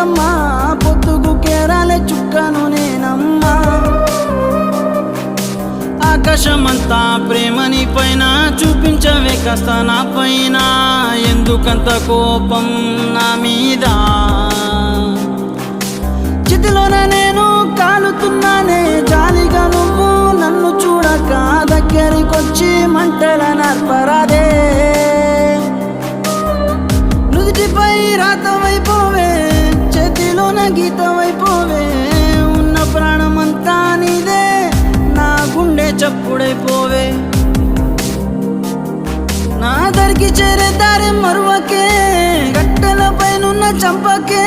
చందమా పొద్దుకు కేరాలే చుక్కను నేనమ్మా. ఆకాశమంతా ప్రేమని పైన చూపించవే కాస్త నా పైన, ఎందుకంత కోపం నా మీద? చితిలోన నేను కాలుతున్నానే జాలిగా నువ్వు నన్ను చూడక దగ్గరికొచ్చి మంటల నర్పరాదే. నుదిటిపై రాతవైపోవే చేతిలోన గీతవైపోవే, ఉన్న ప్రాణమంతా నీదే నా గుండె చప్పుడైపోవే. నా దరికి చేరే దారి మరువకే, గట్టెల పైనున్న చంపకే.